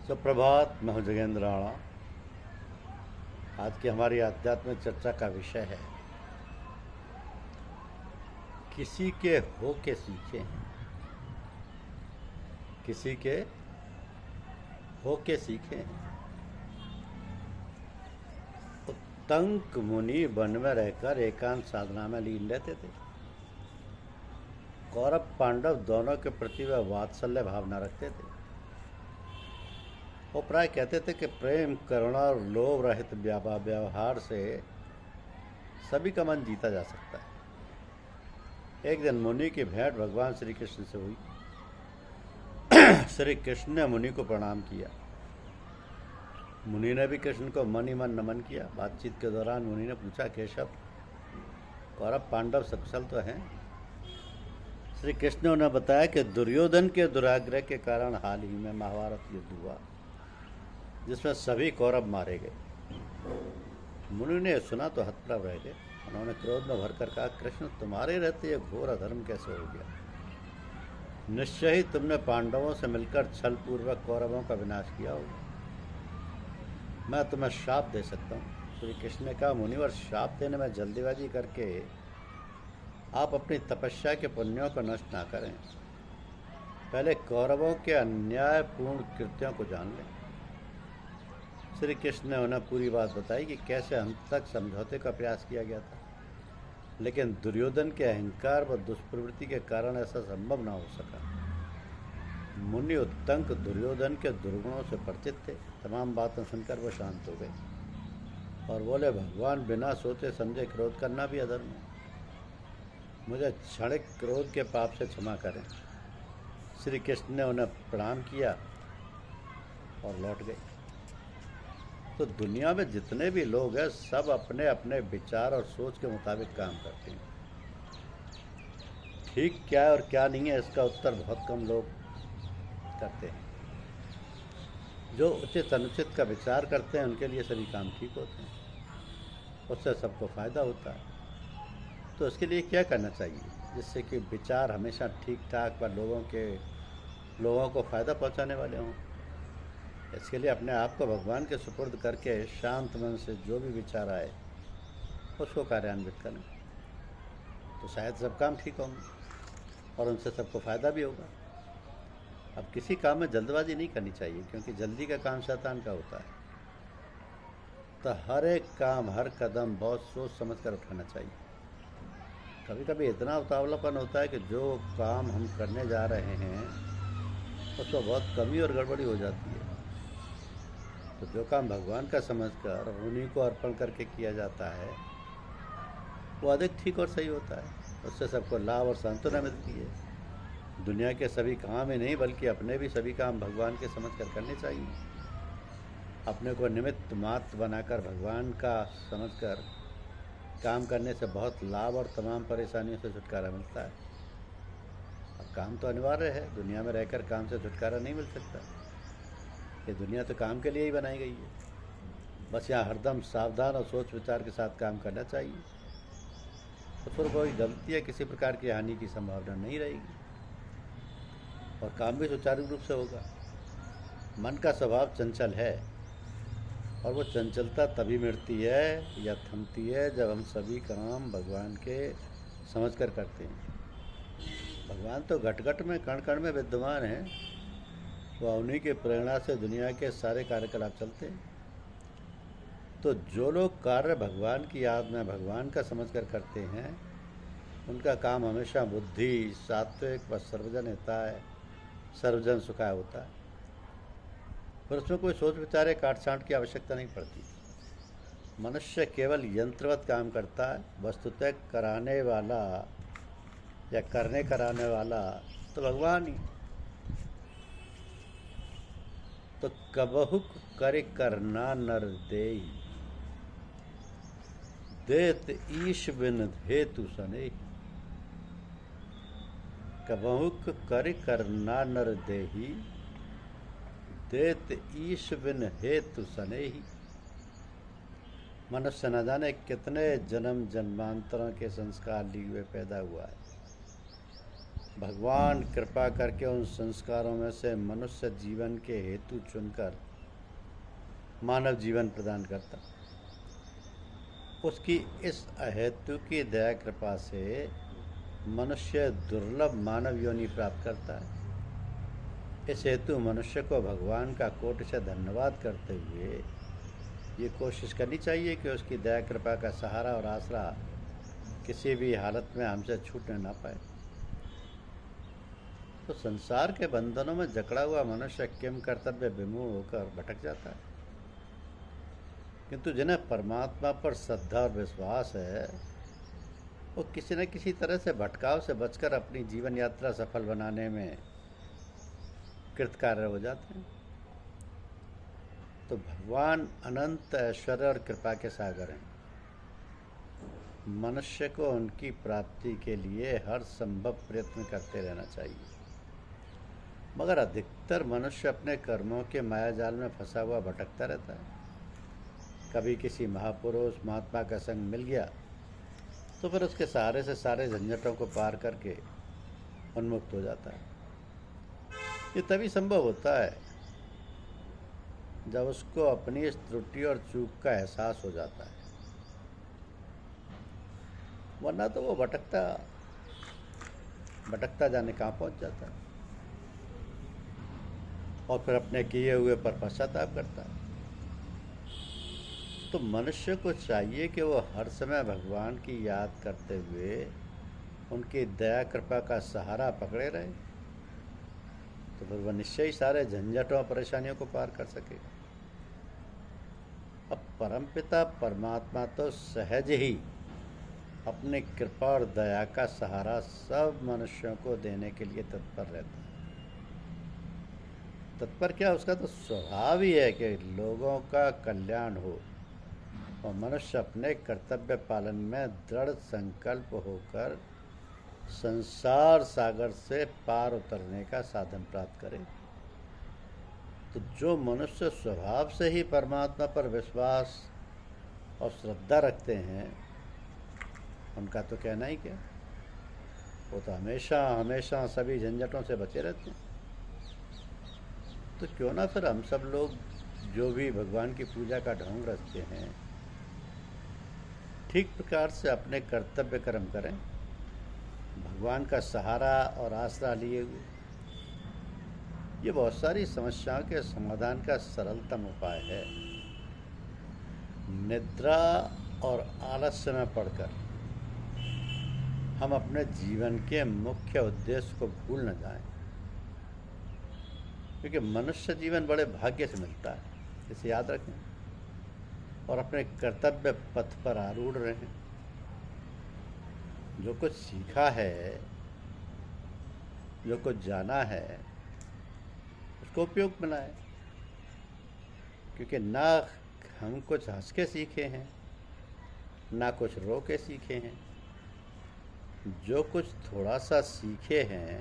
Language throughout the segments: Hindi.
सुप्रभात। मैं हूं जगेंद्र राणा। आज की हमारी आध्यात्मिक चर्चा का विषय है किसी के हो के सीखे हैं। किसी के हो के सीखे हैं। उत्तंक मुनि वन में रहकर एकांत साधना में लीन रहते थे। कौरव पांडव दोनों के प्रति वह वात्सल्य भावना रखते थे। वो प्राय कहते थे कि प्रेम, करुणा और लोभ रहित व्यवहार से सभी का मन जीता जा सकता है। एक दिन मुनि की भेंट भगवान श्री कृष्ण से हुई। श्री कृष्ण ने मुनि को प्रणाम किया। मुनि ने भी कृष्ण को मन ही मन नमन किया। बातचीत के दौरान मुनि ने पूछा, केशव, कौरव पांडव सकुशल तो हैं? श्री कृष्ण ने उन्हें बताया कि दुर्योधन के दुराग्रह के कारण हाल ही में महाभारत युद्ध हुआ, जिसमें सभी कौरव मारे गए। मुनि ने सुना तो हतप्रभ रह गए। उन्होंने क्रोध में भरकर कहा, कृष्ण, तुम्हारे रहते ये घोर अधर्म कैसे हो गया? निश्चय ही तुमने पांडवों से मिलकर छल पूर्वक कौरवों का विनाश किया होगा। मैं तुम्हें श्राप दे सकता हूँ। श्री कृष्ण ने कहा, मुनिवर, श्राप देने में जल्दीबाजी करके आप अपनी तपस्या के पुण्यों को नष्ट ना करें। पहले कौरवों के अन्यायपूर्ण कृत्यों को जान लें। श्री कृष्ण ने उन्हें पूरी बात बताई कि कैसे अंत तक समझौते का प्रयास किया गया था, लेकिन दुर्योधन के अहंकार व दुष्प्रवृत्ति के कारण ऐसा संभव न हो सका। मुनि उत्तंक दुर्योधन के दुर्गुणों से परिचित थे। तमाम बातें सुनकर वो शांत हो गए और बोले, भगवान, बिना सोचे समझे क्रोध करना भी अधर्म है। मुझे क्षणिक क्रोध के पाप से क्षमा करें। श्री कृष्ण ने उन्हें प्रणाम किया और लौट गए। तो दुनिया में जितने भी लोग हैं, सब अपने अपने विचार और सोच के मुताबिक काम करते हैं। ठीक क्या है और क्या नहीं है, इसका उत्तर बहुत कम लोग करते हैं। जो उचित अनुचित का विचार करते हैं, उनके लिए सभी काम ठीक होते हैं, उससे सबको फ़ायदा होता है। तो इसके लिए क्या करना चाहिए जिससे कि विचार हमेशा ठीक ठाक व लोगों को फ़ायदा पहुंचाने वाले हों? इसके लिए अपने आप को भगवान के सुपुर्द करके शांत मन से जो भी विचार आए उसको कार्यान्वित करें, तो शायद सब काम ठीक होंगे और उनसे सबको फ़ायदा भी होगा। अब किसी काम में जल्दबाजी नहीं करनी चाहिए, क्योंकि जल्दी का काम शैतान का होता है। तो हर एक काम, हर कदम बहुत सोच समझ कर उठाना चाहिए। कभी कभी इतना उतावलापन होता है कि जो काम हम करने जा रहे हैं उसको बहुत कमी और गड़बड़ी हो जाती है। तो जो काम भगवान का समझकर उन्हीं को अर्पण करके किया जाता है, वो अधिक ठीक और सही होता है। उससे सबको लाभ और सांत्वना मिलती है। दुनिया के सभी काम ही नहीं, बल्कि अपने भी सभी काम भगवान के समझकर करने चाहिए। अपने को निमित्त मात्र बनाकर भगवान का समझकर काम करने से बहुत लाभ और तमाम परेशानियों से छुटकारा मिलता है। अब काम तो अनिवार्य है, दुनिया में रहकर काम से छुटकारा नहीं मिल सकता। ये दुनिया तो काम के लिए ही बनाई गई है। बस यहाँ हरदम सावधान और सोच विचार के साथ काम करना चाहिए, तो फिर कोई गलती या किसी प्रकार की हानि की संभावना नहीं रहेगी और काम भी सुचारू रूप से होगा। मन का स्वभाव चंचल है और वो चंचलता तभी मिटती है या थमती है जब हम सभी काम भगवान के समझकर करते हैं। भगवान तो घट घट में, कण कण में विद्यमान हैं। वह उन्हीं के प्रेरणा से दुनिया के सारे कार्यकलाप चलते हैं। तो जो लोग कार्य भगवान की याद में भगवान का समझकर करते हैं, उनका काम हमेशा बुद्धि, सात्विक व सर्वजन हिताय, सर्वजन सुखाय होता है। फिर उसमें कोई सोच विचार या काट छांट की आवश्यकता नहीं पड़ती। मनुष्य केवल यंत्रवत काम करता है। वस्तुतः कराने वाला या करने कराने वाला तो भगवान ही। तो कबहुक करे करना नर देई, देत ईश बिन हेतु सने। कबहुक करे करना नर देही, देत ईश बिन हेतु सनेही। मनुष्य न जाने कितने जन्म जन्मांतरों के संस्कार लिए हुए पैदा हुआ है, भगवान कृपा करके उन संस्कारों में से मनुष्य जीवन के हेतु चुनकर मानव जीवन प्रदान करता। उसकी इस अहेतु की दया कृपा से मनुष्य दुर्लभ मानव योनि प्राप्त करता है। इस हेतु मनुष्य को भगवान का कोटि से धन्यवाद करते हुए ये कोशिश करनी चाहिए कि उसकी दया कृपा का सहारा और आसरा किसी भी हालत में हमसे छूटने ना पाए। तो संसार के बंधनों में जकड़ा हुआ मनुष्य किम कर्तव्य विमुख होकर भटक जाता है, किंतु जिन्हें परमात्मा पर श्रद्धा और विश्वास है वो किसी न किसी तरह से भटकाव से बचकर अपनी जीवन यात्रा सफल बनाने में कृतकार्य हो जाते हैं। तो भगवान अनंत ऐश्वर्य और कृपा के सागर हैं। मनुष्य को उनकी प्राप्ति के लिए हर संभव प्रयत्न करते रहना चाहिए, मगर अधिकतर मनुष्य अपने कर्मों के मायाजाल में फंसा हुआ भटकता रहता है। कभी किसी महापुरुष महात्मा का संग मिल गया तो फिर उसके सहारे से सारे झंझटों को पार करके उन्मुक्त हो जाता है। ये तभी संभव होता है जब उसको अपनी इस त्रुटि और चूक का एहसास हो जाता है, वरना तो वो भटकता जाने कहाँ पहुँच जाता है और फिर अपने किए हुए पर पश्चाताप करता है। तो मनुष्य को चाहिए कि वो हर समय भगवान की याद करते हुए उनकी दया कृपा का सहारा पकड़े रहे, तो फिर वह निश्चय ही सारे झंझटों और परेशानियों को पार कर सकेगा। अब परमपिता परमात्मा तो सहज ही अपनी कृपा और दया का सहारा सब मनुष्यों को देने के लिए तत्पर रहता है। तत्पर क्या, उसका तो स्वभाव ही है कि लोगों का कल्याण हो और मनुष्य अपने कर्तव्य पालन में दृढ़ संकल्प होकर संसार सागर से पार उतरने का साधन प्राप्त करे। तो जो मनुष्य स्वभाव से ही परमात्मा पर विश्वास और श्रद्धा रखते हैं उनका तो कहना ही क्या, वो तो हमेशा हमेशा सभी झंझटों से बचे रहते हैं। तो क्यों ना फिर हम सब लोग जो भी भगवान की पूजा का ढोंग रचते हैं ठीक प्रकार से अपने कर्तव्य कर्म करें, भगवान का सहारा और आसरा लिए हुए। ये बहुत सारी समस्याओं के समाधान का सरलतम उपाय है। निद्रा और आलस्य में पड़कर हम अपने जीवन के मुख्य उद्देश्य को भूल न जाएं, क्योंकि मनुष्य जीवन बड़े भाग्य से मिलता है, इसे याद रखें और अपने कर्तव्य पथ पर आरूढ़ रहें। जो कुछ सीखा है, जो कुछ जाना है, उसको उपयोग बनाएं, क्योंकि ना हम कुछ हंस के सीखे हैं ना कुछ रो के सीखे हैं। जो कुछ थोड़ा सा सीखे हैं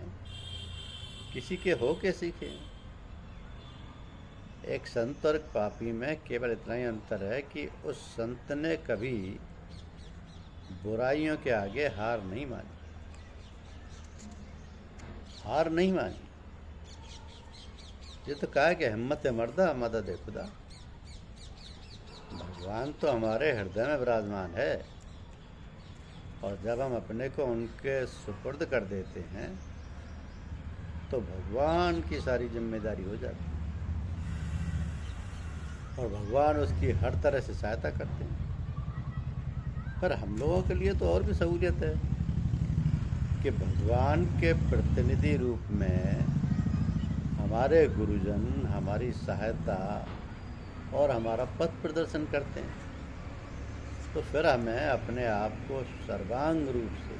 किसी के हो के सीखे हैं। एक संत और एक पापी में केवल इतना ही अंतर है कि उस संत ने कभी बुराइयों के आगे हार नहीं मानी। ये तो कहा कि हिम्मत मर्दा मदद खुदा। भगवान तो हमारे हृदय में विराजमान है और जब हम अपने को उनके सुपुर्द कर देते हैं तो भगवान की सारी जिम्मेदारी हो जाती है और भगवान उसकी हर तरह से सहायता करते हैं। पर हम लोगों के लिए तो और भी सहूलियत है कि भगवान के प्रतिनिधि रूप में हमारे गुरुजन हमारी सहायता और हमारा पथ प्रदर्शन करते हैं। तो फिर हमें अपने आप को सर्वांग रूप से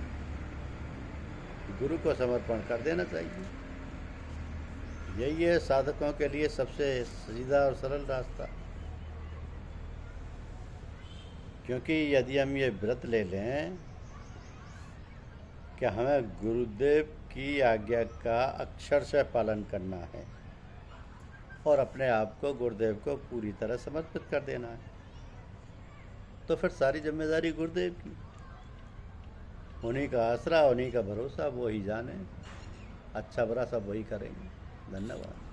गुरु को समर्पण कर देना चाहिए। यही है साधकों के लिए सबसे सीधा और सरल रास्ता, क्योंकि यदि हम ये व्रत ले लें कि हमें गुरुदेव की आज्ञा का अक्षरशः पालन करना है और अपने आप को गुरुदेव को पूरी तरह समर्पित कर देना है, तो फिर सारी जिम्मेदारी गुरुदेव की। उन्हीं का आसरा, उन्हीं का भरोसा, वो ही जाने। अच्छा बुरा सब वही करेंगे। धन्यवाद।